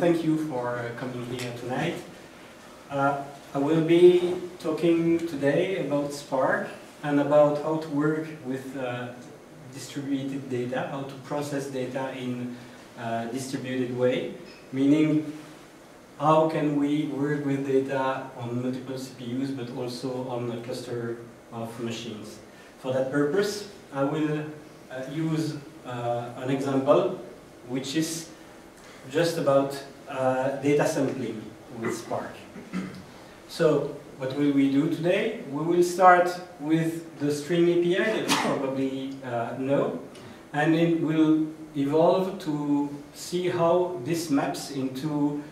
thank you for coming here tonight. I will be talking today about Spark and about how to work with distributed data, how to process data in a distributed way, meaning how can we work with data on multiple CPUs but also on a cluster of machines. For that purpose, I will use an example which is just about data sampling with Spark. So, what will we do today? We will start with the Stream API that you probably know, and it will evolve to see how this maps into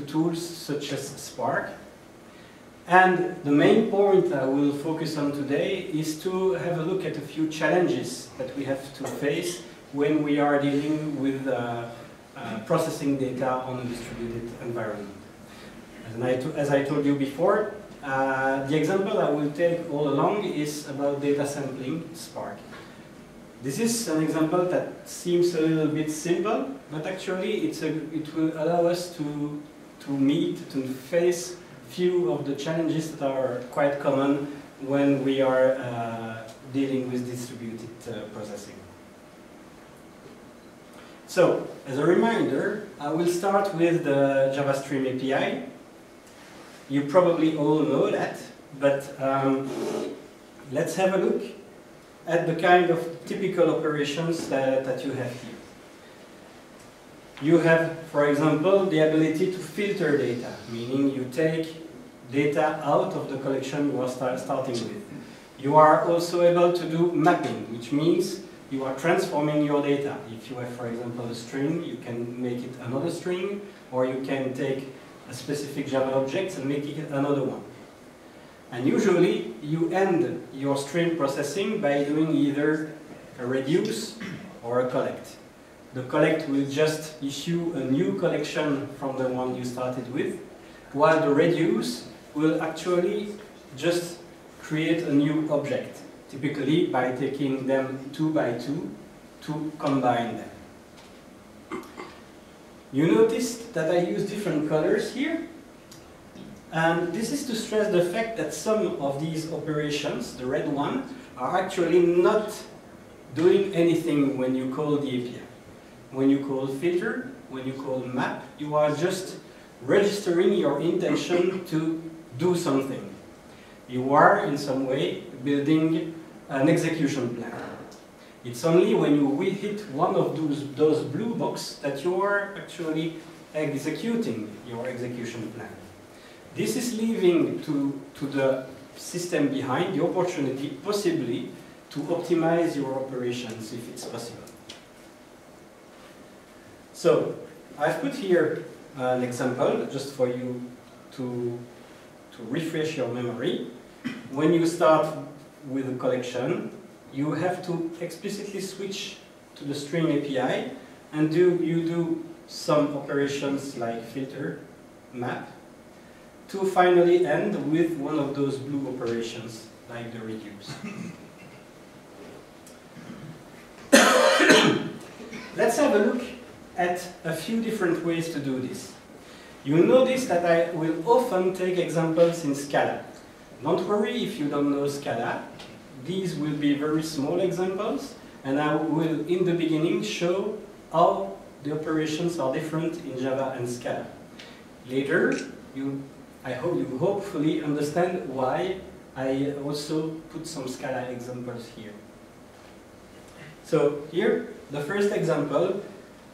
tools such as Spark. And the main point I will focus on today is to have a look at a few challenges that we have to face when we are dealing with processing data on a distributed environment. As I told you before, the example I will take all along is about data sampling Spark. This is an example that seems a little bit simple, but actually it will allow us to face few of the challenges that are quite common when we are dealing with distributed processing. So, as a reminder, I will start with the Java Stream API. You probably all know that, but let's have a look at the kind of typical operations that you have here. You have, for example, the ability to filter data, meaning you take data out of the collection you are starting with. You are also able to do mapping, which means you are transforming your data. If you have, for example, a string, you can make it another string, or you can take a specific Java object and make it another one. And usually, you end your stream processing by doing either a reduce or a collect. The collect will just issue a new collection from the one you started with, while the reduce will actually just create a new object, typically by taking them 2 by 2 to combine them. You noticed that I use different colors here, and this is to stress the fact that some of these operations, the red one, are actually not doing anything when you call the API. When you call filter, when you call map, you are just registering your intention to do something. You are, in some way, building an execution plan. It's only when you will hit one of those blue boxes that you are actually executing your execution plan. This is leaving to the system behind the opportunity, possibly, to optimize your operations if it's possible. So, I've put here an example just for you to refresh your memory. When you start with a collection, you have to explicitly switch to the Stream API and you do some operations like filter, map, to finally end with one of those blue operations like the reduce. Let's have a look at a few different ways to do this. You notice that I will often take examples in Scala. Don't worry if you don't know Scala. These will be very small examples, and I will, in the beginning, show how the operations are different in Java and Scala. Later, I hope you hopefully understand why I also put some Scala examples here. So here, the first example,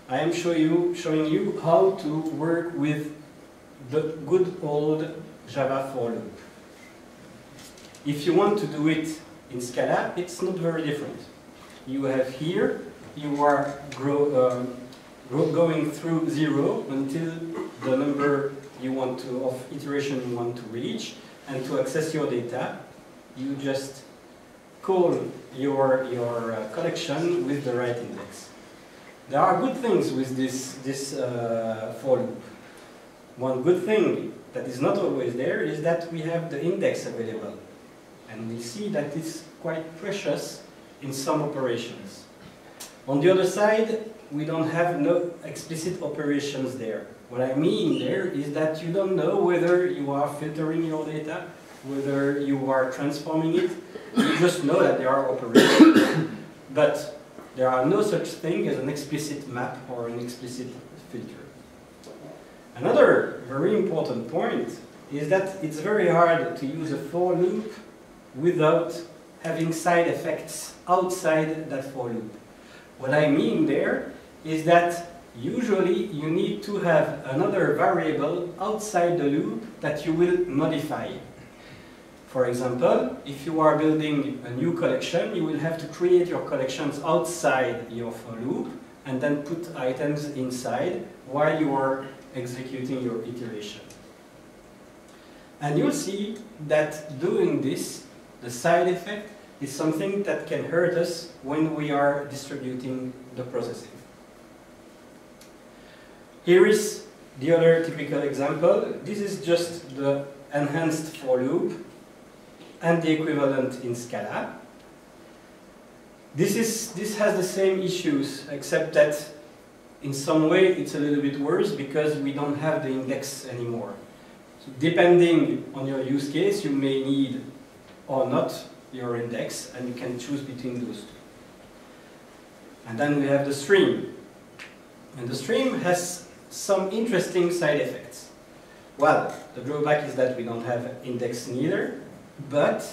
I am showing you how to work with the good old Java for loop. If you want to do it in Scala, it's not very different. You have here, you are going through 0 until the number of iteration you want to reach, and to access your data, you just call your collection with the right index. There are good things with this for loop. One good thing that is not always there is that we have the index available. And we see that it's quite precious in some operations. On the other side, we don't have no explicit operations there. What I mean there is that you don't know whether you are filtering your data, whether you are transforming it. You just know that there are operations. But there are no such thing as an explicit map or an explicit filter. Another very important point is that it's very hard to use a for loop without having side effects outside that for loop. What I mean there is that usually you need to have another variable outside the loop that you will modify. For example, if you are building a new collection, you will have to create your collections outside your for loop and then put items inside while you are executing your iteration. And you'll see that doing this, the side effect, is something that can hurt us when we are distributing the processing. Here is the other typical example. This is just the enhanced for loop and the equivalent in Scala. This has the same issues, except that in some way it's a little bit worse because we don't have the index anymore. So depending on your use case, you may need or not your index, and you can choose between those two. And then we have the stream. And the stream has some interesting side effects. Well, the drawback is that we don't have index neither, but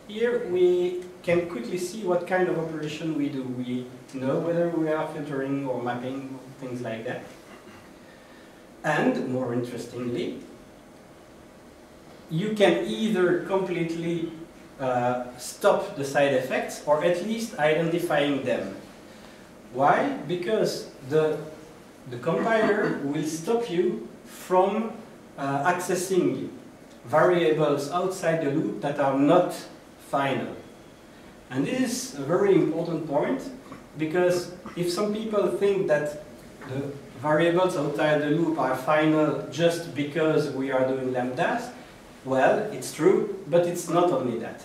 here we can quickly see what kind of operation we do. We know whether we are filtering or mapping, things like that. And more interestingly, you can either completely stop the side effects or at least identifying them. Why? Because the compiler will stop you from accessing variables outside the loop that are not final. And this is a very important point, because if some people think that the variables outside the loop are final just because we are doing lambdas, well, it's true, but it's not only that.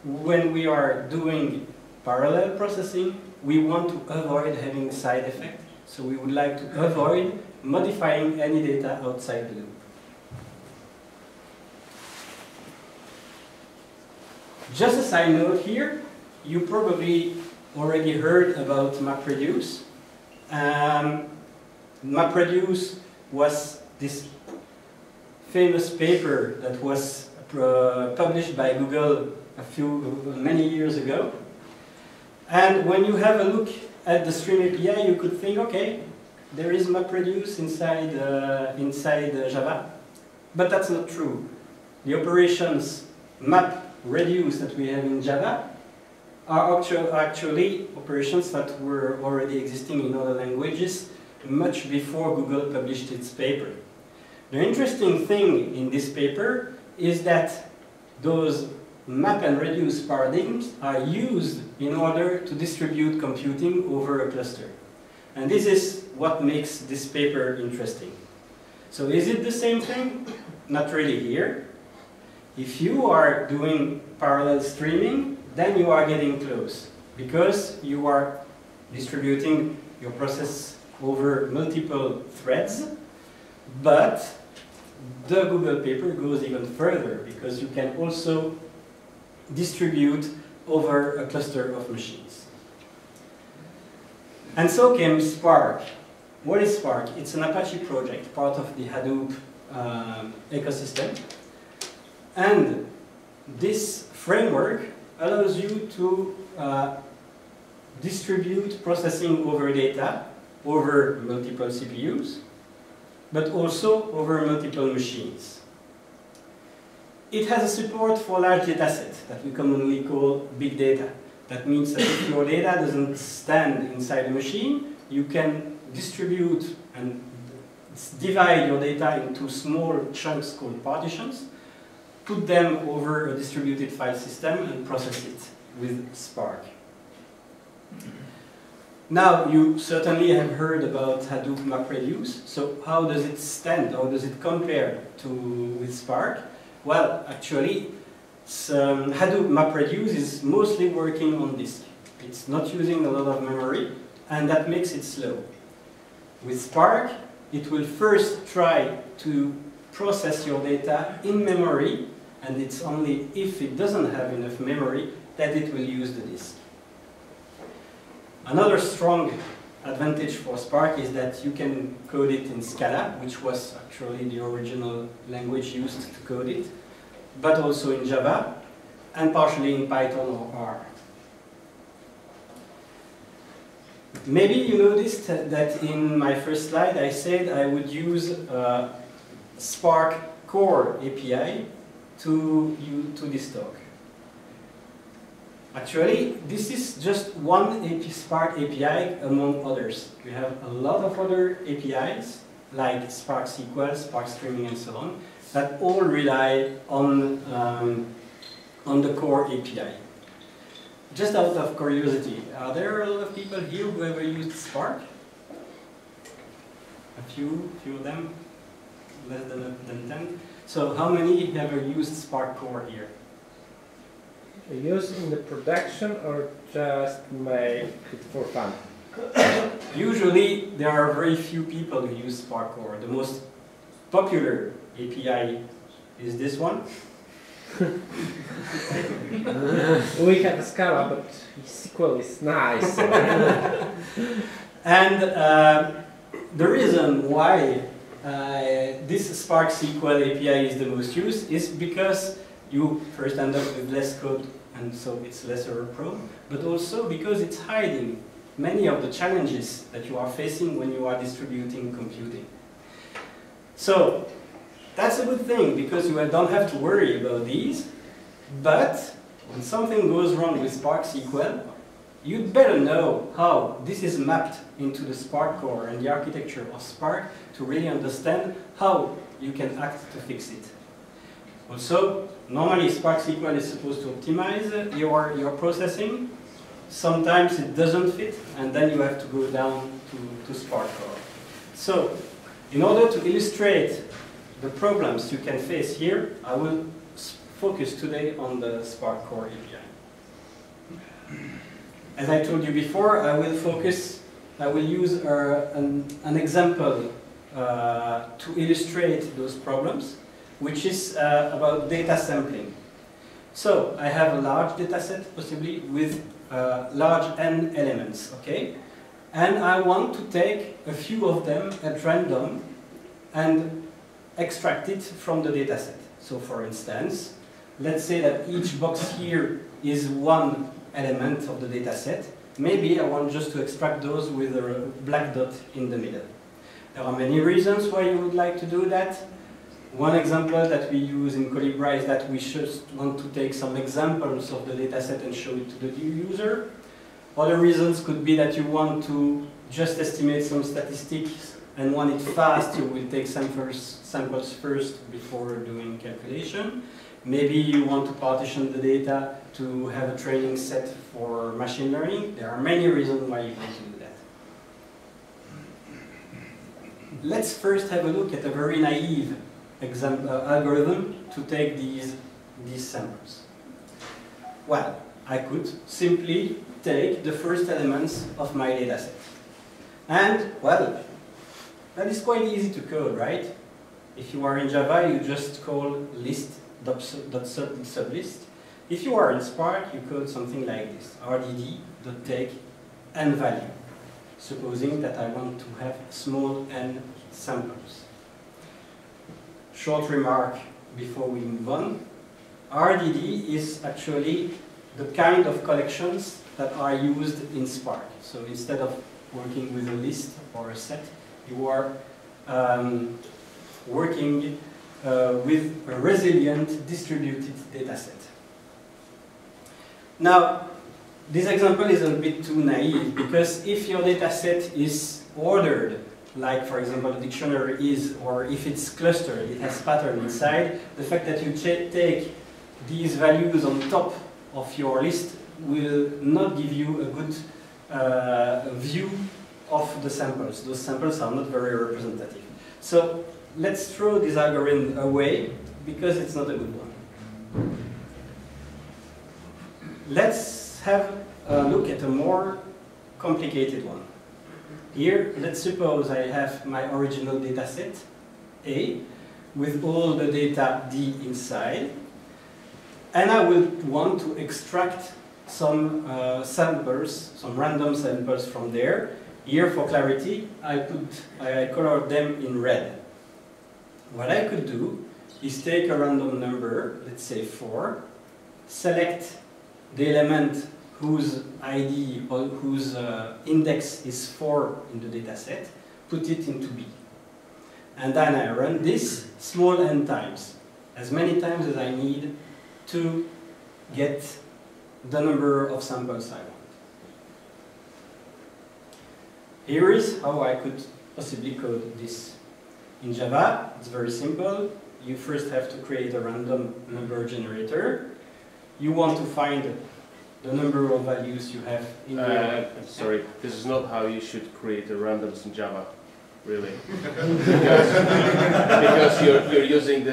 When we are doing parallel processing, we want to avoid having side effect, so we would like to avoid modifying any data outside the loop. Just a side note here, you probably already heard about MapReduce. MapReduce was this famous paper that was published by Google many years ago. And when you have a look at the Stream API, you could think, okay, there is MapReduce inside Java. But that's not true. The operations MapReduce that we have in Java are actually operations that were already existing in other languages much before Google published its paper. The interesting thing in this paper is that those map and reduce paradigms are used in order to distribute computing over a cluster. And this is what makes this paper interesting. So is it the same thing? Not really here. If you are doing parallel streaming, then you are getting close, because you are distributing your process over multiple threads, but the Google paper goes even further, because you can also distribute over a cluster of machines. And so came Spark. What is Spark? It's an Apache project, part of the Hadoop ecosystem. And this framework allows you to distribute processing over data over multiple CPUs, but also over multiple machines. It has a support for large data sets that we commonly call big data. That means that if your data doesn't stand inside a machine, you can distribute and divide your data into small chunks called partitions, put them over a distributed file system and process it with Spark. Now, you certainly have heard about Hadoop MapReduce. So how does it stand? How does it compare with Spark? Well, actually, Hadoop MapReduce is mostly working on disk. It's not using a lot of memory, and that makes it slow. With Spark, it will first try to process your data in memory, and it's only if it doesn't have enough memory that it will use the disk. Another strong advantage for Spark is that you can code it in Scala, which was actually the original language used to code it, but also in Java, and partially in Python or R. Maybe you noticed that in my first slide I said I would use Spark Core API to this talk. Actually, this is just one Spark API among others. We have a lot of other APIs, like Spark SQL, Spark Streaming, and so on, that all rely on the Core API. Just out of curiosity, are there a lot of people here who ever used Spark? A few of them, less than 10. So how many ever used Spark Core here? Use in the production or just make it for fun? Usually there are very few people who use Spark Core. The most popular API is this one. We have a Scala, but SQL is nice. And the reason why this Spark SQL API is the most used is because you first end up with less code, and so it's less error-prone, but also because it's hiding many of the challenges that you are facing when you are distributing computing. So that's a good thing, because you don't have to worry about these, but when something goes wrong with Spark SQL, you'd better know how this is mapped into the Spark Core and the architecture of Spark to really understand how you can act to fix it. Also, normally Spark SQL is supposed to optimize your processing. Sometimes it doesn't fit, and then you have to go down to Spark Core. So, in order to illustrate the problems you can face here, I will focus today on the Spark Core API. As I told you before, I will use an example to illustrate those problems, which is about data sampling. So I have a large data set, possibly with large n elements, okay? And I want to take a few of them at random and extract it from the data set. So for instance, let's say that each box here is one element of the data set. Maybe I want just to extract those with a black dot in the middle. There are many reasons why you would like to do that. One example that we use in Colibra is that we just want to take some examples of the data set and show it to the user. Other reasons could be that you want to just estimate some statistics, and want it fast, you will take samples first before doing calculation. Maybe you want to partition the data to have a training set for machine learning. There are many reasons why you want to do that. Let's first have a look at a very naive algorithm to take these samples. Well, I could simply take the first elements of my data set. And, well, that is quite easy to code, right? If you are in Java, you just call list.sublist. If you are in Spark, you code something like this, rdd.take n value, supposing that I want to have small n samples. Short remark before we move on. RDD is actually the kind of collections that are used in Spark. So instead of working with a list or a set, you are working with a resilient distributed data set. Now, this example is a bit too naive, because if your data set is ordered, like for example a dictionary is, or if it's clustered, it has pattern inside, the fact that you take these values on top of your list will not give you a good view of the samples. Those samples are not very representative. So let's throw this algorithm away, because it's not a good one. Let's have a look at a more complicated one. Here, let's suppose I have my original data set, A, with all the data D inside, and I will want to extract some samples, some random samples from there. Here, for clarity, I colored them in red. What I could do is take a random number, let's say 4, select the element whose ID or whose index is 4 in the data set, put it into B. And then I run this small n times, as many times as I need to get the number of samples I want. Here is how I could possibly code this. In Java, it's very simple. You first have to create a random number generator. You want to find the number of values you have in your... I'm sorry, this is not how you should create a randoms in Java, really. because you're using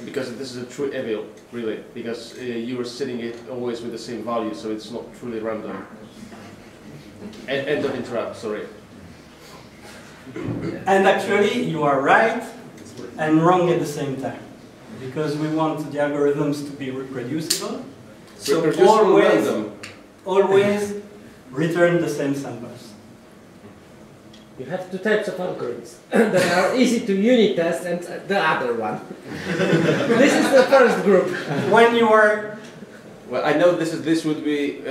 because this is a true evil, really, because you are setting it always with the same value, so it's not truly random. End of interrupt, sorry. And actually, you are right and wrong at the same time, because we want the algorithms to be reproducible. So always return the same samples. You have two types of algorithms that are easy to unit test and the other one. This is the first group. When you are... Well, I know this would be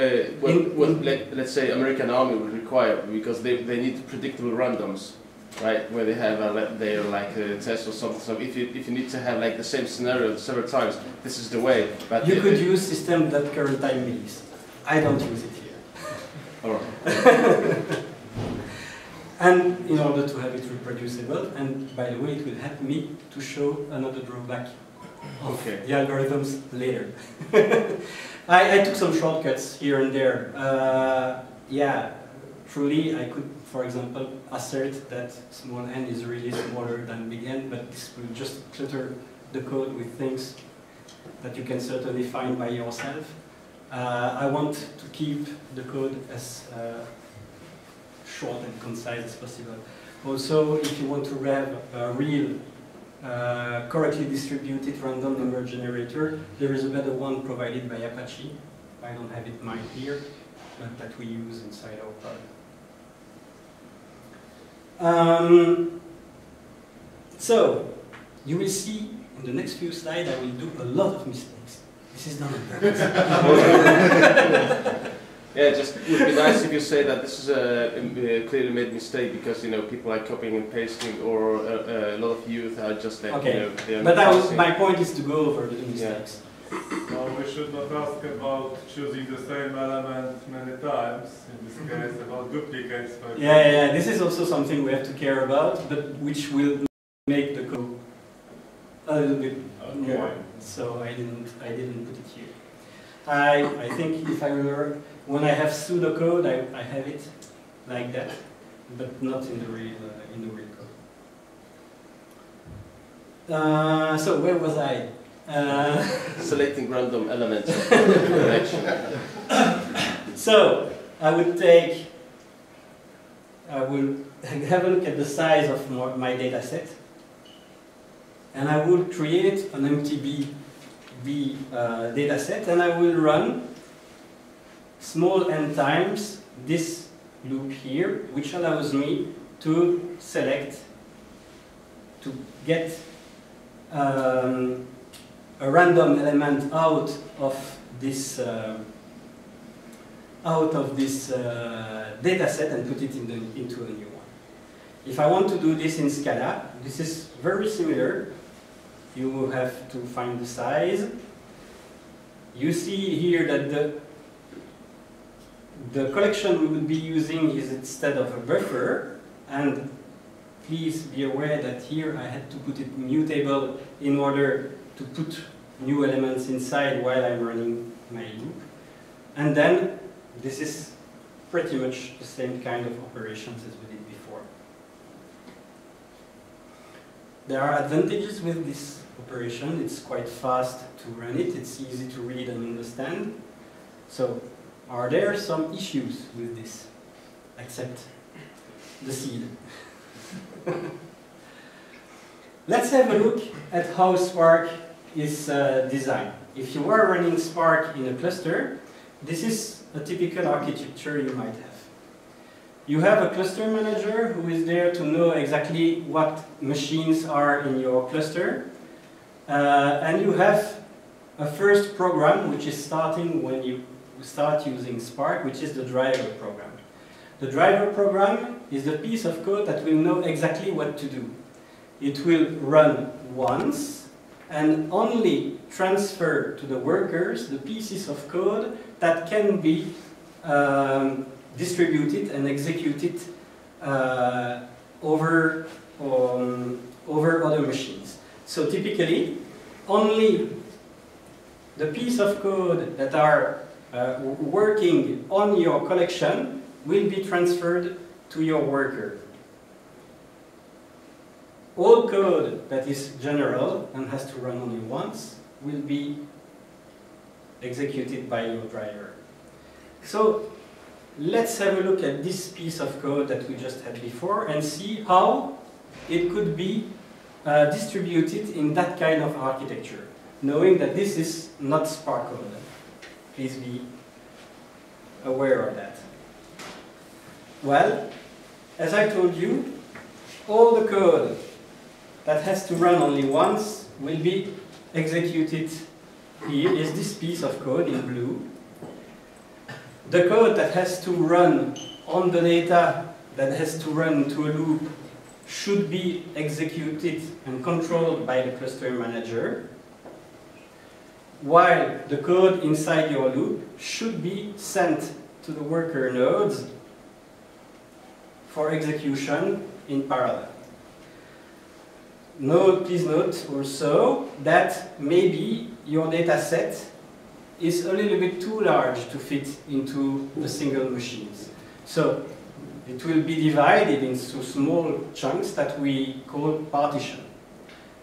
what let's say American Army would require, because they need predictable randoms, right? Where they have their test or something. So if you need to have like the same scenario several times, this is the way. But you could use system.current time millis. I don't use it here. All right. And in order to have it reproducible, and by the way, it will help me to show another drawback of the algorithms later. I took some shortcuts here and there. Yeah, truly I could, for example, assert that small n is really smaller than big N, but this will just clutter the code with things that you can certainly find by yourself. I want to keep the code as short and concise as possible. Also, if you want to have a real correctly distributed random number generator, there is a better one provided by Apache. I don't have it mine here, but that we use inside our product. So, you will see in the next few slides I will do a lot of mistakes. This is done on purpose. Yeah, just it would be nice if you say that this is a clearly made mistake, because people are copying and pasting, or a lot of youth are just like okay. But my point is to go over the mistakes. Yeah. So we should not ask about choosing the same element many times. In this case, about duplicates. Yeah. This is also something we have to care about, but which will make the code a little bit more. So I didn't put it here. I think if I remember, when I have pseudocode, I have it like that, but not in the real code. So where was I? Selecting random elements of the collection. So I will have a look at the size of my data set, and I will create an empty B data set, and I will run small n times this loop here, which allows me to select, to get a random element out of this data set and put it into a new one. If I want to do this in Scala, this is very similar. You will have to find the size. You see here that the collection we will be using is instead of a buffer, and please be aware that here I had to put it mutable in order to put new elements inside while I'm running my loop. And then this is pretty much the same kind of operations as we did before. There are advantages with this operation. It's quite fast to run it. It's easy to read and understand. So, are there some issues with this? except the seed. Let's have a look at how Spark is designed. If you are running Spark in a cluster, this is a typical architecture you might have. You have a cluster manager who is there to know exactly what machines are in your cluster. And you have a first program which is starting when you start using Spark, which is the driver program. The driver program is the piece of code that will know exactly what to do. It will run once and only transfer to the workers the pieces of code that can be distributed and executed over other machines. So typically, only the piece of code that are working on your collection will be transferred to your worker. All code that is general and has to run only once will be executed by your driver. So let's have a look at this piece of code that we just had before and see how it could be distributed in that kind of architecture, knowing that this is not Spark code. Please be aware of that. Well, as I told you, all the code that has to run only once will be executed. Here is this piece of code in blue. The code that has to run on the data, that has to run to a loop, should be executed and controlled by the cluster manager, while the code inside your loop should be sent to the worker nodes for execution in parallel. Please note also that maybe your data set is a little bit too large to fit into the single machines. So it will be divided into small chunks that we call partition.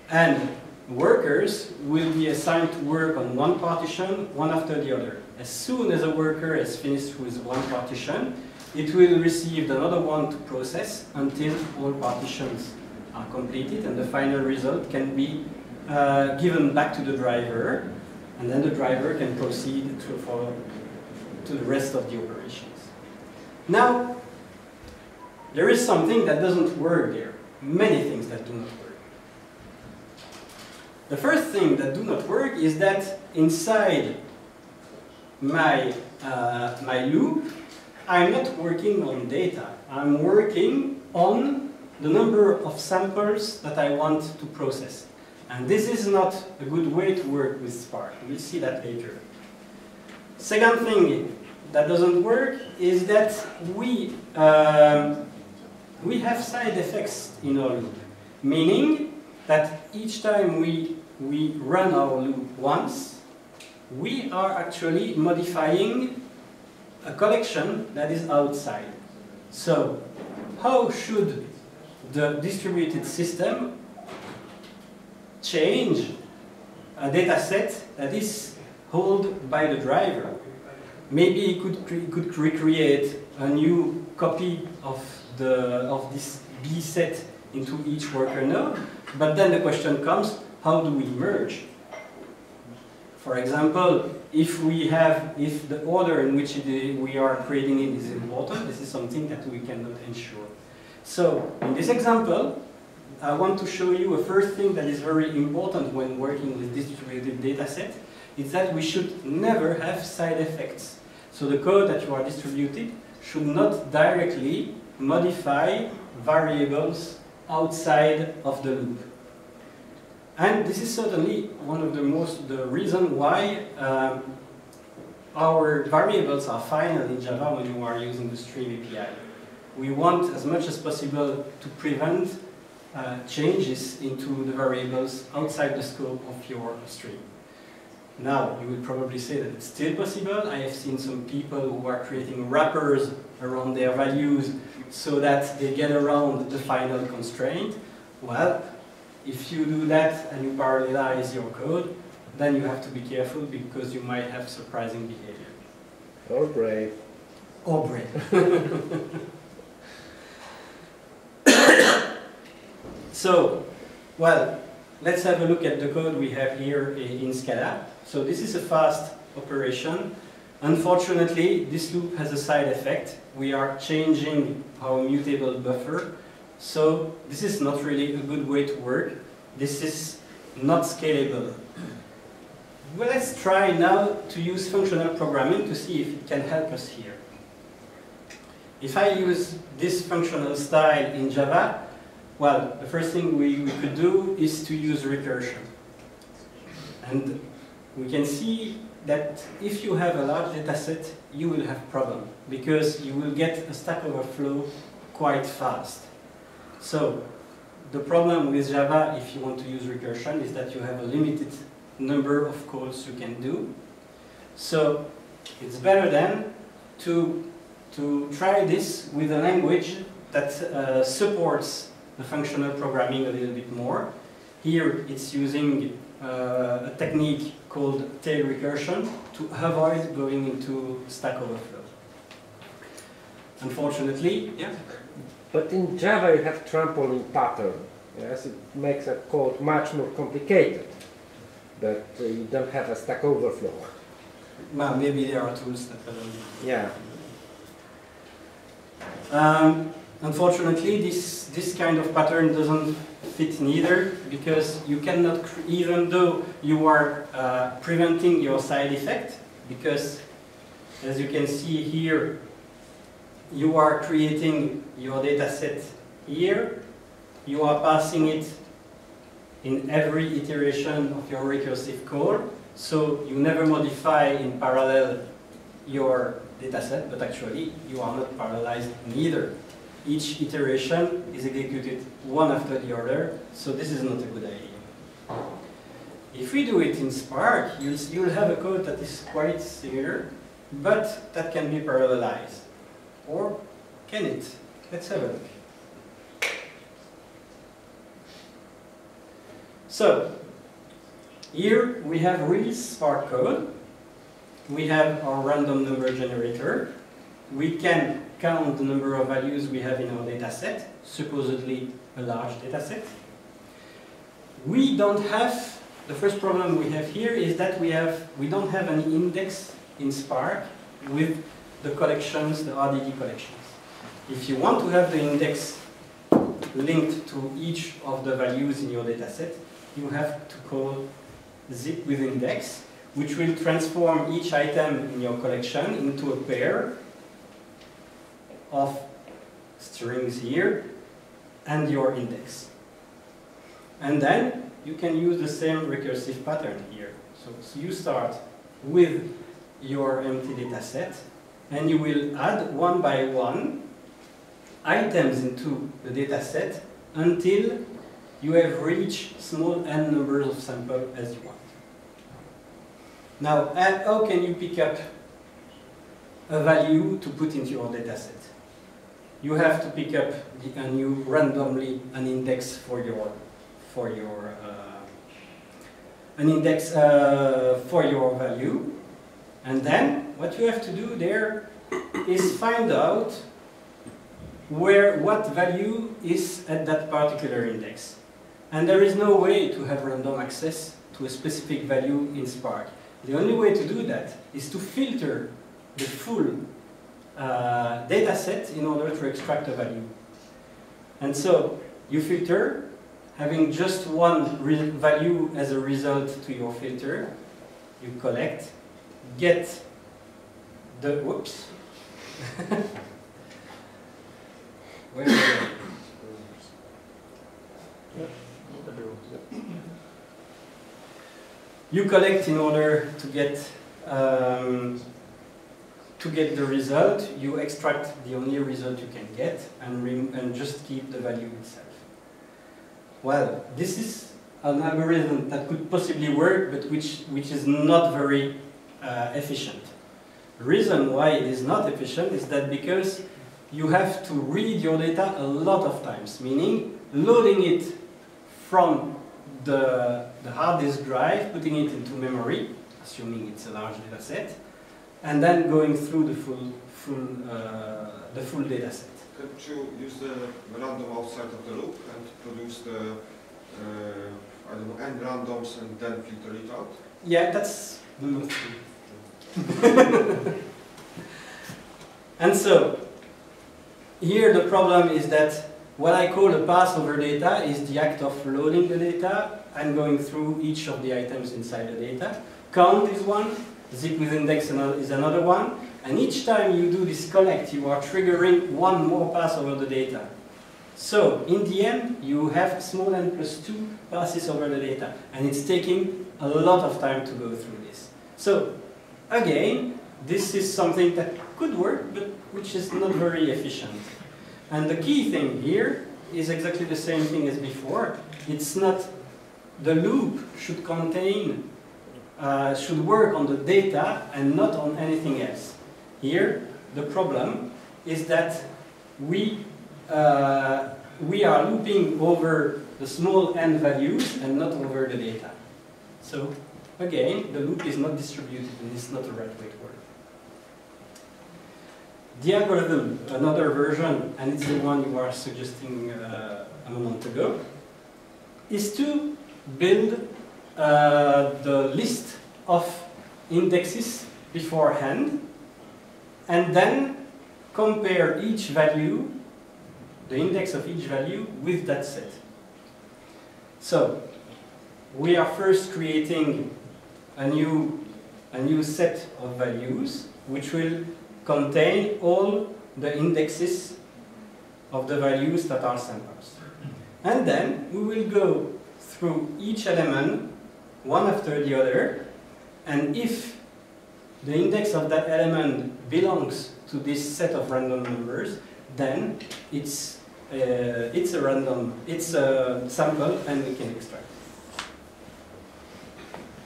And workers will be assigned to work on one partition, one after the other. As soon as a worker has finished with one partition, it will receive another one to process until all partitions are completed, and the final result can be given back to the driver, and then the driver can proceed to the rest of the operations. Now, there is something that doesn't work there. Many things that do not work. The first thing that do not work is that inside my loop, I'm not working on data. I'm working on the number of samples that I want to process. And this is not a good way to work with Spark. We'll see that later. Second thing that doesn't work is that we have side effects in our loop, meaning that each time we run our loop once, we are actually modifying a collection that is outside. So how should the distributed system change a data set that is held by the driver? Maybe it could recreate a new copy of this B set into each worker node, but then the question comes, how do we merge? For example, if the order in which we are creating it is important, this is something that we cannot ensure. So, in this example, I want to show you a first thing that is very important when working with distributed data set, is that we should never have side effects. So the code that you are distributed should not directly modify variables outside of the loop. And this is certainly one of the reason why our variables are final in Java when you are using the Stream API. We want as much as possible to prevent changes into the variables outside the scope of your stream. Now, you will probably say that it's still possible. I have seen some people who are creating wrappers around their values so that they get around the final constraint. Well, if you do that and you parallelize your code, then you have to be careful because you might have surprising behavior. Or brave. Or brave. So, well, let's have a look at the code we have here in Scala. So this is a fast operation. Unfortunately, this loop has a side effect. We are changing our mutable buffer. So this is not really a good way to work. This is not scalable. Well, let's try now to use functional programming to see if it can help us here. If I use this functional style in Java, well, the first thing we could do is to use recursion. And we can see that if you have a large data set, you will have problem because you will get a Stack Overflow quite fast. So the problem with Java, if you want to use recursion, is that you have a limited number of calls you can do. So it's better then to try this with a language that supports the functional programming a little bit more. Here it's using a technique called tail recursion to avoid going into Stack Overflow. Unfortunately, yeah. But in Java you have trampoline pattern. Yes, it makes a code much more complicated. But you don't have a Stack Overflow. Well, maybe there are tools that Yeah. Unfortunately, this kind of pattern doesn't fit neither, because you cannot, even though you are preventing your side effect, because as you can see here, you are creating your data set here, you are passing it in every iteration of your recursive call, so you never modify in parallel your data set, but actually you are not parallelized neither. Each iteration is executed one after the other, so this is not a good idea. If we do it in Spark, you'll have a code that is quite similar, but that can be parallelized. Or can it? Let's have a look. So, here we have real Spark code. We have our random number generator. We can count the number of values we have in our data set, supposedly a large data set. We don't have, the first problem we have here is that we don't have an index in Spark with the collections, the RDD collections. If you want to have the index linked to each of the values in your data set, you have to call zip with index, which will transform each item in your collection into a pair of strings here and your index. And then you can use the same recursive pattern here. So you start with your empty data set, and you will add one by one items into the data set until you have reached small n numbers of samples as you want. Now, how can you pick up a value to put into your data set? You have to pick up randomly an index for your value, and then what you have to do there is find out what value is at that particular index. And there is no way to have random access to a specific value in Spark. The only way to do that is to filter the full data set in order to extract a value. And so you filter, having just one value as a result to your filter, you collect, get the, whoops. Where is it? You collect in order to get the result. You extract the only result you can get and just keep the value itself. Well, this is an algorithm that could possibly work, but which is not very efficient. The reason why it is not efficient is that because you have to read your data a lot of times, meaning loading it from the hard disk drive, putting it into memory, assuming it's a large data set, and then going through the full data set. Could you use the random outside of the loop and produce the, I don't know, n randoms and then filter it out? Yeah, that's the loop. And so, here the problem is that what I call a pass over data is the act of loading the data and going through each of the items inside the data. Count is one, zip with index is another one, and each time you do this collect, you are triggering one more pass over the data. So, in the end, you have small n plus 2 passes over the data, and it's taking a lot of time to go through this. So, again, this is something that could work, but which is not very efficient. And the key thing here is exactly the same thing as before. It's not, the loop should contain, should work on the data and not on anything else. Here, the problem is that we are looping over the small n values and not over the data. So, again, the loop is not distributed and it's not the right way to work. The algorithm, another version, and it's the one you are suggesting a moment ago, is to build the list of indexes beforehand and then compare each value, the index of each value, with that set. So, we are first creating a new set of values which will contain all the indexes of the values that are samples. And then we will go through each element one after the other, and if the index of that element belongs to this set of random numbers, then it's a sample and we can extract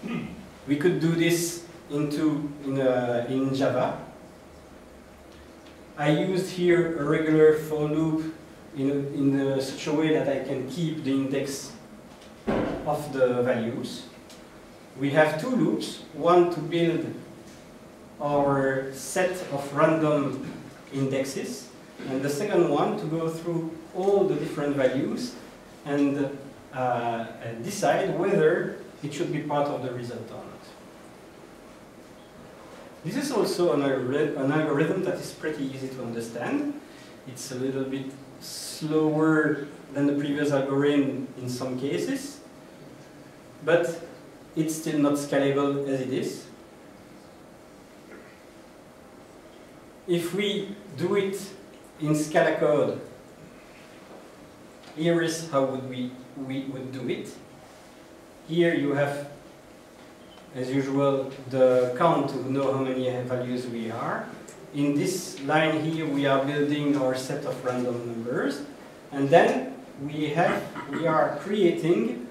it. We could do this in Java. I used here a regular for loop in such a way that I can keep the index of the values. We have two loops, one to build our set of random indexes, and the second one to go through all the different values and decide whether it should be part of the result or not. This is also an algorithm that is pretty easy to understand. It's a little bit slower than the previous algorithm in some cases, but it's still not scalable as it is. If we do it in Scala code, here is how we would do it. Here you have, as usual, the count to know how many values we are. In this line here, we are building our set of random numbers, and then we are creating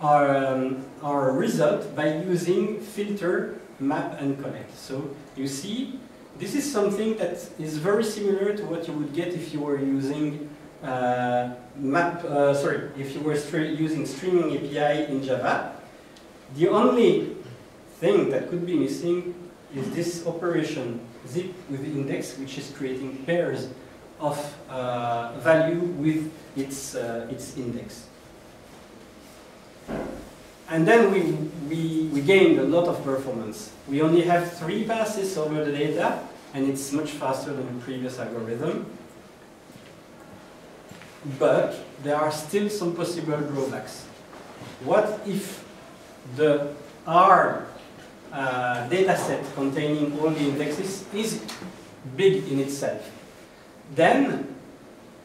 our result by using filter, map, and collect. So you see, this is something that is very similar to what you would get if you were using if you were using streaming API in Java. The only thing that could be missing is this operation zip with the index, which is creating pairs of value with its index. And then we gained a lot of performance. We only have 3 passes over the data, and it's much faster than the previous algorithm. But there are still some possible drawbacks. What if the R dataset containing all the indexes is big in itself? Then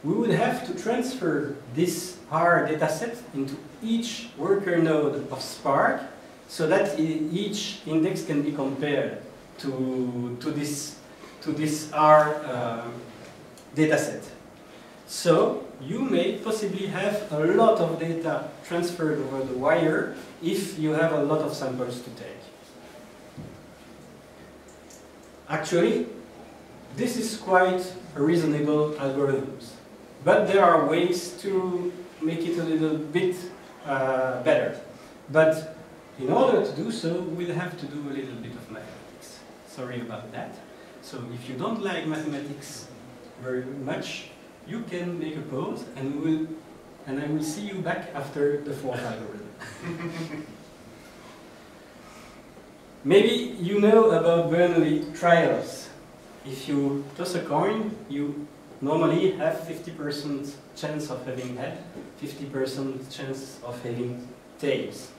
we would have to transfer this R dataset into each worker node of Spark so that each index can be compared to this R dataset. So you may possibly have a lot of data transferred over the wire if you have a lot of samples to take. Actually, this is quite a reasonable algorithm, but there are ways to make it a little bit better. But in order to do so, we'll have to do a little bit of mathematics. Sorry about that. So if you don't like mathematics very much, you can make a pause, and I will see you back after the fourth algorithm. Maybe you know about Bernoulli trials. If you toss a coin, you normally have 50% chance of having head, 50% chance of having tails.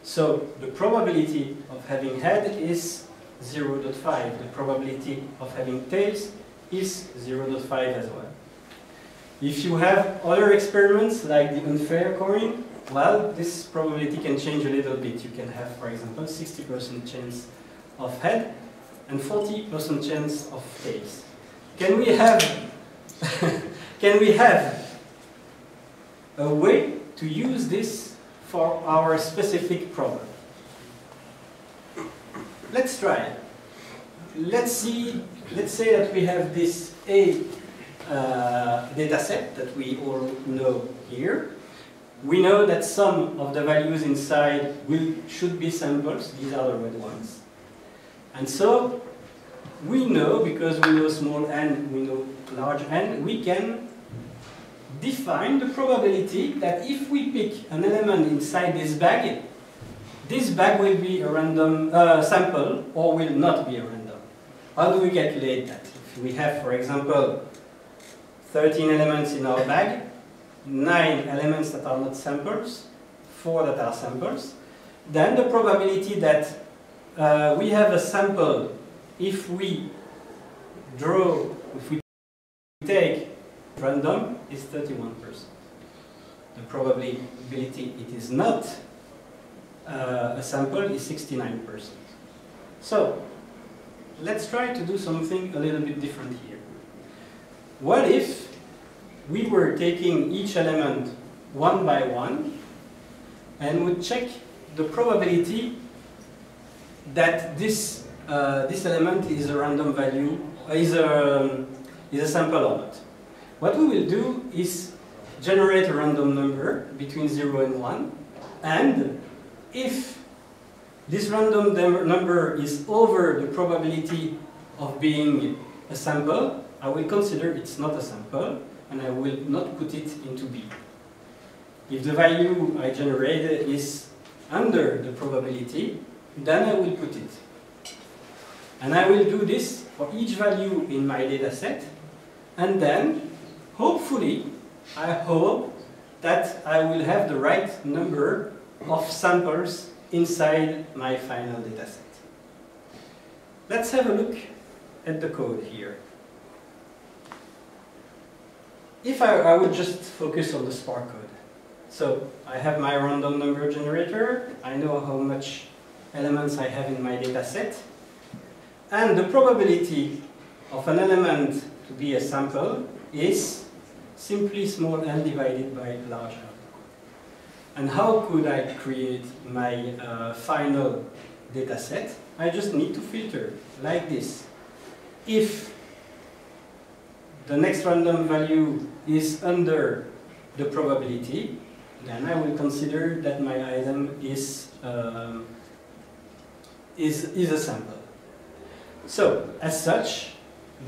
So the probability of having head is 0.5. The probability of having tails is 0.5 as well. If you have other experiments like the unfair coin, well, this probability can change a little bit. You can have, for example, 60% chance of head and 40% chance of tails. Can we have a way to use this for our specific problem? Let's try. Let's say that we have this A data set that we all know here. We know that some of the values inside should be samples. These are the red ones. And so we know, because we know small n, we know large n, we can define the probability that if we pick an element inside this bag will be a random sample or will not be a random. How do we calculate that? If we have, for example, 13 elements in our bag, 9 elements that are not samples, 4 that are samples, then the probability that we have a sample if we take random is 31%. The probability it is not a sample is 69%. So let's try to do something a little bit different here. What if we were taking each element one by one and would check the probability that this element is a random value, is a sample or not? What we will do is generate a random number between 0 and 1, and if this random number is over the probability of being a sample, I will consider it's not a sample, and I will not put it into B. If the value I generated is under the probability, then I will put it. And I will do this for each value in my data set, and then, hopefully, I hope that I will have the right number of samples inside my final data set. Let's have a look at the code here. If I would just focus on the Spark code. So I have my random number generator, I know how much elements I have in my data set, and the probability of an element to be a sample is simply small n divided by large n. And how could I create my final data set? I just need to filter like this. If the next random value is under the probability, then I will consider that my item is a sample. So, as such,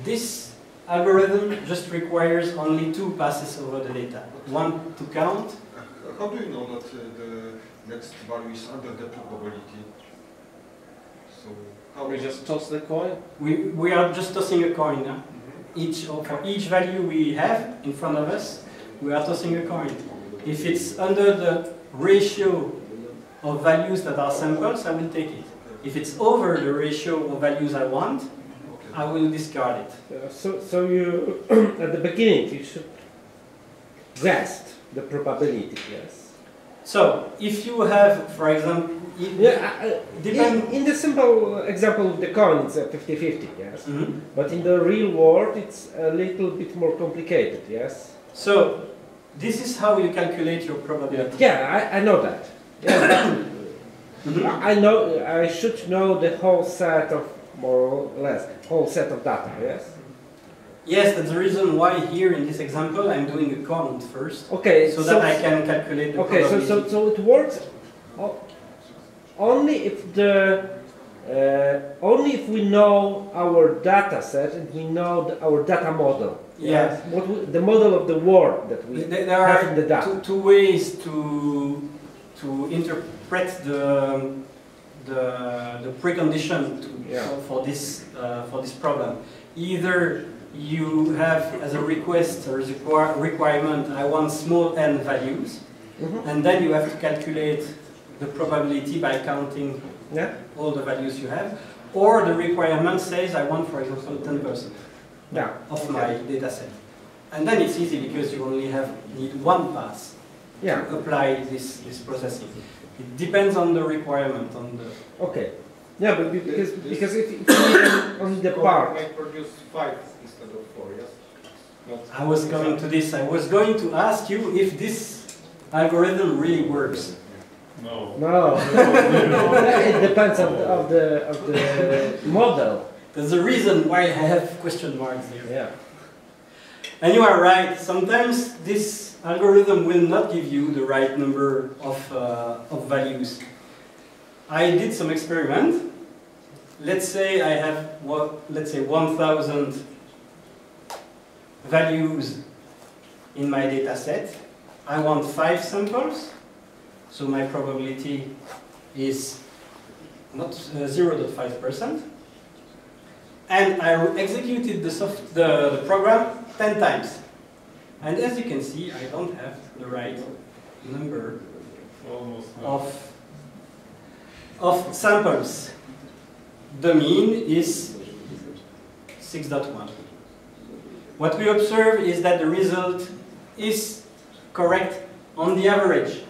this algorithm just requires only 2 passes over the data. One to count. How do you know that the next value is under the probability? So how We just toss the coin? We are just tossing a coin. Huh? For each value we have in front of us, we are tossing a coin. If it's under the ratio of values that are samples, I will take it. If it's over the ratio of values I want, I will discard it. So you, at the beginning, you should guess the probability, yes? So, if you have, for example, in the simple example of the coin, it's a 50-50, yes? Mm-hmm. But in the real world, it's a little bit more complicated, yes? So, this is how you calculate your probability. Yeah, I know that. Yeah, mm-hmm. I should know the whole set of, more or less, whole set of data, yes? Yes, that's the reason why here in this example I'm doing a count first. Okay, so that I can calculate the probability. So it works only if the Only if we know our data set and we know our data model. Yes. The model of the world that we There have are in the data. two ways to interpret the precondition for this problem. Either you have as a request or as a requirement, I want small n values, and then you have to calculate the probability by counting all the values you have. Or the requirement says I want, for example, 10% of my data set. And then it's easy because you only need one pass to apply this processing. It depends on the requirement. Okay. Yeah, but because if you need only the part. Might produce 5 instead of 4, yes? I was coming to this. I was going to ask you if this algorithm really works. No. No. It depends of the model. There's a reason why I have question marks here. Yeah. And you are right. Sometimes this algorithm will not give you the right number of values. I did some experiment. Let's say I have 1,000 values in my data set. I want 5 samples, so my probability is not 0.5%. And I executed the program 10 times. And as you can see, I don't have the right number of samples. The mean is 6.1. What we observe is that the result is correct on the average.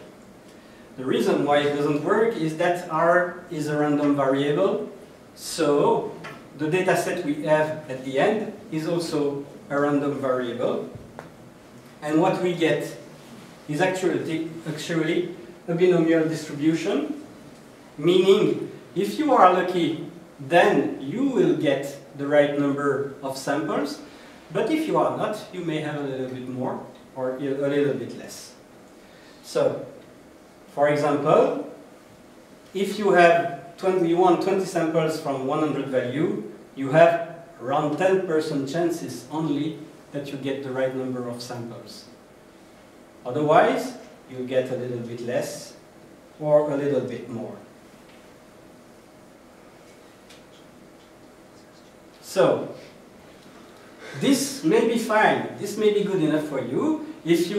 The reason why it doesn't work is that R is a random variable, so the data set we have at the end is also a random variable. And what we get is actually a binomial distribution, meaning if you are lucky, then you will get the right number of samples, but if you are not, you may have a little bit more or a little bit less. So, for example, if you want 20 samples from 100 value, you have around 10% chances only that you get the right number of samples. Otherwise, you get a little bit less or a little bit more. So, this may be fine, this may be good enough for you. If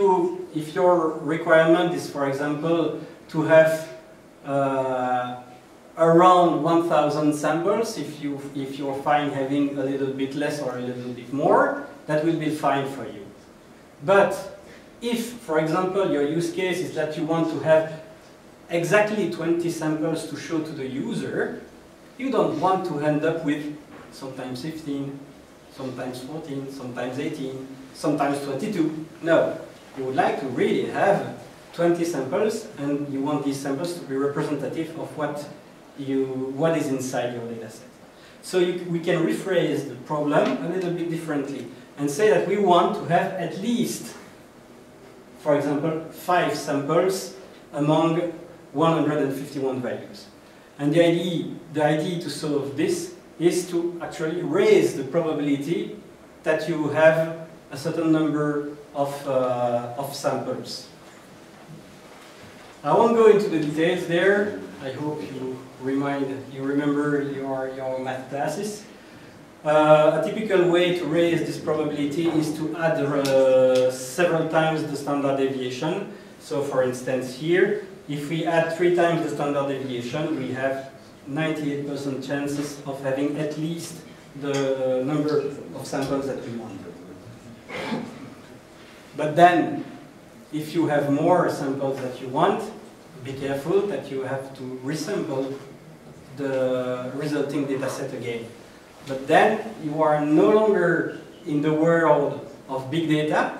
your requirement is, for example, to have around 1,000 samples, if you're fine having a little bit less or a little bit more, that will be fine for you. But if, for example, your use case is that you want to have exactly 20 samples to show to the user, you don't want to end up with sometimes 15, sometimes 14, sometimes 18, sometimes 22. No, you would like to really have 20 samples, and you want these samples to be representative of what is inside your data set. So we can rephrase the problem a little bit differently and say that we want to have at least, for example, 5 samples among 151 values. And the idea to solve this is to actually raise the probability that you have a certain number of samples. I won't go into the details there. I hope you remember your math classes. A typical way to raise this probability is to add several times the standard deviation. So for instance here, if we add 3 times the standard deviation, we have 98% chances of having at least the number of samples that we want. But then, if you have more samples that you want, be careful that you have to resample the resulting data set again. But then, you are no longer in the world of big data,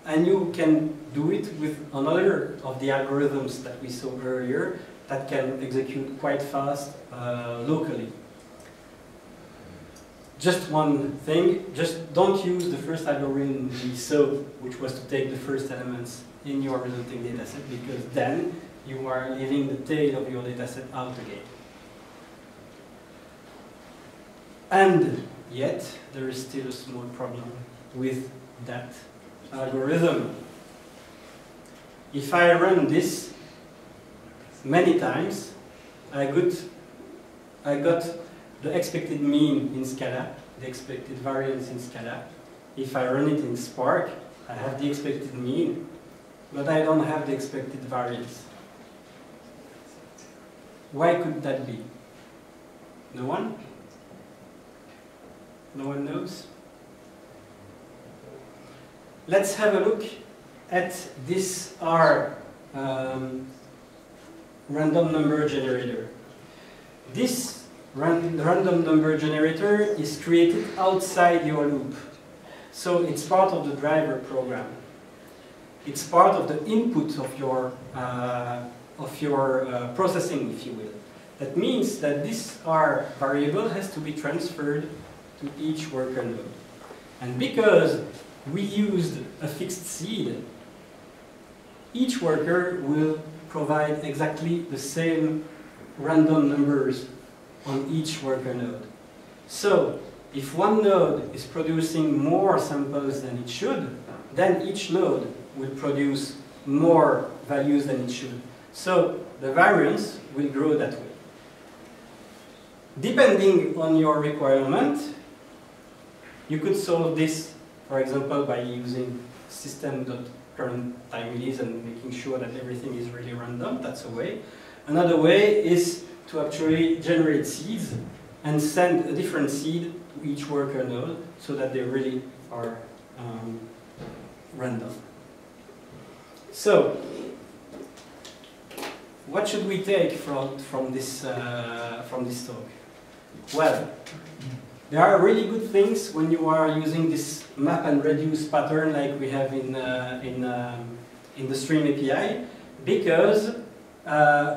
and you can do it with another of the algorithms that we saw earlier that can execute quite fast locally. Just one thing, just don't use the first algorithm we saw, which was to take the first elements in your resulting dataset, because then you are leaving the tail of your dataset out again. And yet, there is still a small problem with that algorithm. If I run this many times, I got the expected mean in Scala, the expected variance in Scala. If I run it in Spark, I have the expected mean, but I don't have the expected variance. Why could that be? No one? No one knows? Let's have a look at this R random number generator. This random number generator is created outside your loop. So it's part of the driver program. It's part of the input of your processing, if you will. That means that this R variable has to be transferred to each worker node. And because we used a fixed seed, each worker will provide exactly the same random numbers on each worker node. So, if one node is producing more samples than it should, then each node will produce more values than it should. So, the variance will grow that way. Depending on your requirement, you could solve this, for example, by using system.currentTimeRelease and making sure that everything is really random. That's a way. Another way is to actually generate seeds and send a different seed to each worker node so that they really are random. So, what should we take from this talk? Well, there are really good things when you are using this map and reduce pattern like we have in the Stream API, because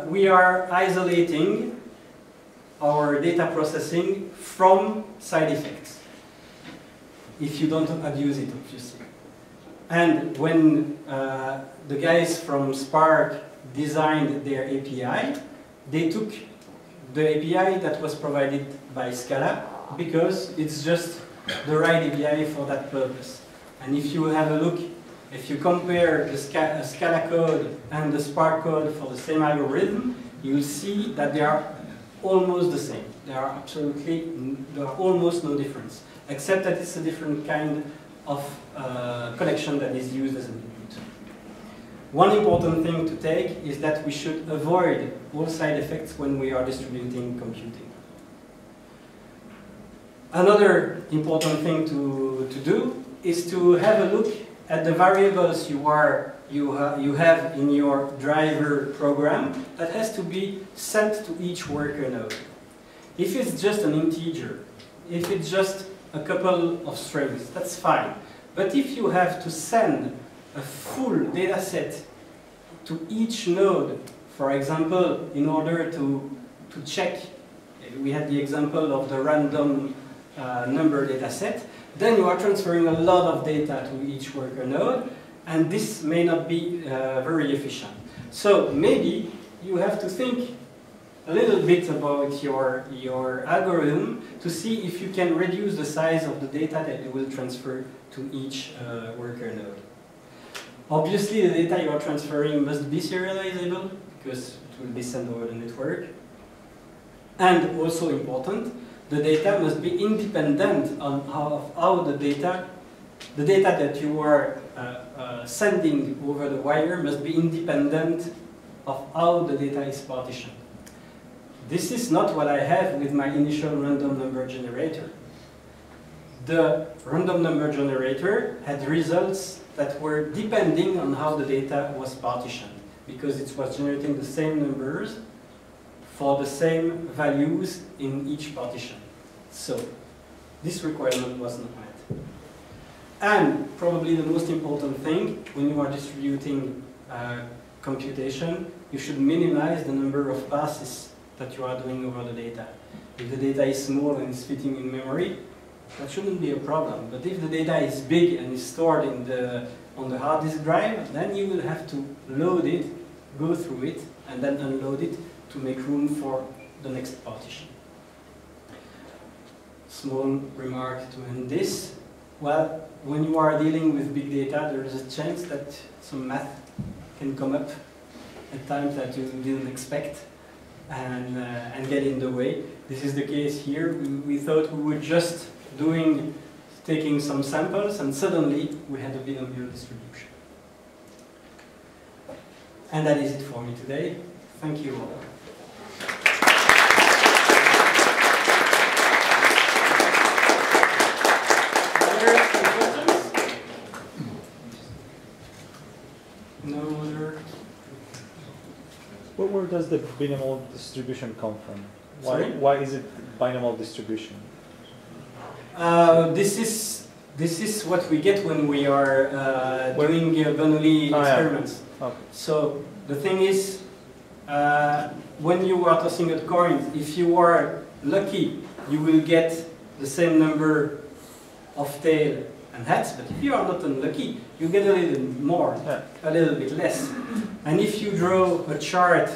we are isolating our data processing from side effects, if you don't abuse it, obviously. And when the guys from Spark designed their API, they took the API that was provided by Scala because it's just the right API for that purpose. And if you have a look, if you compare the Scala code and the Spark code for the same algorithm, you'll see that they are almost the same. There are almost no difference, except that it's a different kind of connection that is used as an input. One important thing to take is that we should avoid all side effects when we are distributing computing. Another important thing to do is to have a look at the variables you have in your driver program that has to be sent to each worker node. If it's just an integer, if it's just a couple of strings, that's fine. But if you have to send a full data set to each node, for example, in order to check, we had the example of the random number data set, then you are transferring a lot of data to each worker node, and this may not be very efficient. So maybe you have to think a little bit about your algorithm to see if you can reduce the size of the data that you will transfer to each worker node. Obviously, the data you are transferring must be serializable because it will be sent over the network. And also important, the data must be independent on how the data that you are sending over the wire must be independent of how the data is partitioned. This is not what I have with my initial random number generator. The random number generator had results that were depending on how the data was partitioned, because it was generating the same numbers for the same values in each partition. So, this requirement was not met. And probably the most important thing, when you are distributing computation, you should minimize the number of passes that you are doing over the data. If the data is small and is fitting in memory, that shouldn't be a problem. But if the data is big and is stored on the hard disk drive, then you will have to load it, go through it, and then unload it to make room for the next partition. small remark to end this. Well, when you are dealing with big data, there is a chance that some math can come up at times that you didn't expect and get in the way. This is the case here. We thought we were just taking some samples, and suddenly we had a binomial distribution. And that is it for me today. Thank you all. Where does the binomial distribution come from? Sorry? Why is it binomial distribution? This is what we get when we are doing Bernoulli experiments. Yeah. Okay. So the thing is, when you are tossing a coin, if you are lucky, you will get the same number of tail and heads. But if you are not unlucky, you get a little more, a little bit less. And if you draw a chart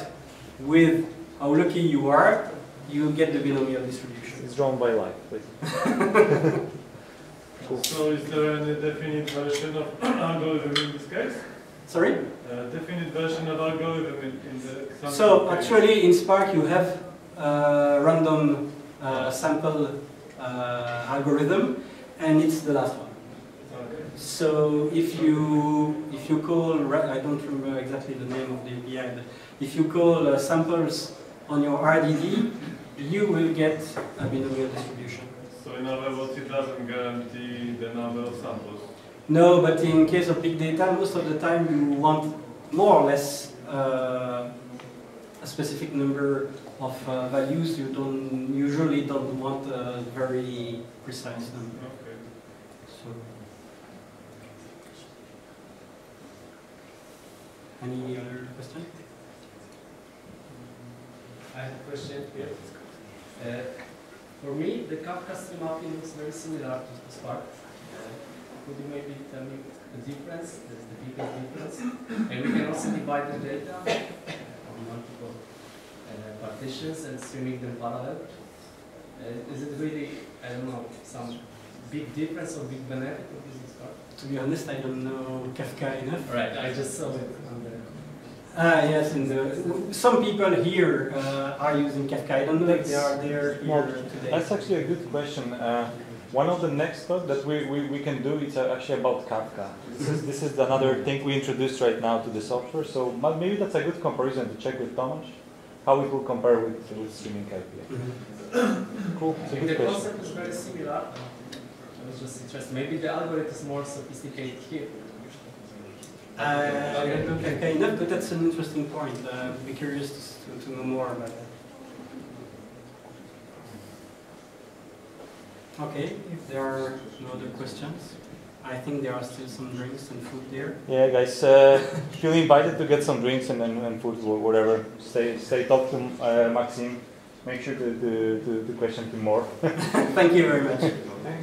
with how lucky you are, you get the binomial distribution. It's drawn by life, basically. Cool. So is there any definite version of algorithm in this case? Sorry? Definite version of algorithm in the example. So actually in Spark you have a random sample algorithm, and it's the last one. Okay. So if you call, I don't remember exactly the name of the API, but if you call samples on your RDD, you will get a binomial distribution. So in other words, it doesn't guarantee the number of samples? No, but in case of big data, most of the time you want more or less a specific number of values. You usually don't want a very precise number. Okay. So, any other question? I have a question here. For me, the Kafka stream mapping looks very similar to Spark. Could you maybe tell me the difference, the biggest difference? And we can also divide the data on multiple partitions and streaming them parallel. Is it really, I don't know, some big difference or big benefit of using Spark? To be honest, I don't know Kafka enough. Right, I just saw it on the... Yes, some people here are using Kafka. I don't know if they are there here today. That's actually a good question. One of the next talk that we can do is actually about Kafka. This is another thing we introduced right now to the software. So maybe that's a good comparison to check with Tomasz how it will compare with streaming API. Mm-hmm. Cool. It's a good the question. concept is very similar. I was just interested. Maybe the algorithm is more sophisticated here. I don't know Kafka enough, but that's an interesting point. I'd be curious to know more about that. Okay, if there are no other questions, I think there are still some drinks and food there. Yeah, guys, feel invited to get some drinks and food or whatever. Stay talk to Maxime. Make sure to question him more. Thank you very much.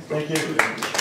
Thank you.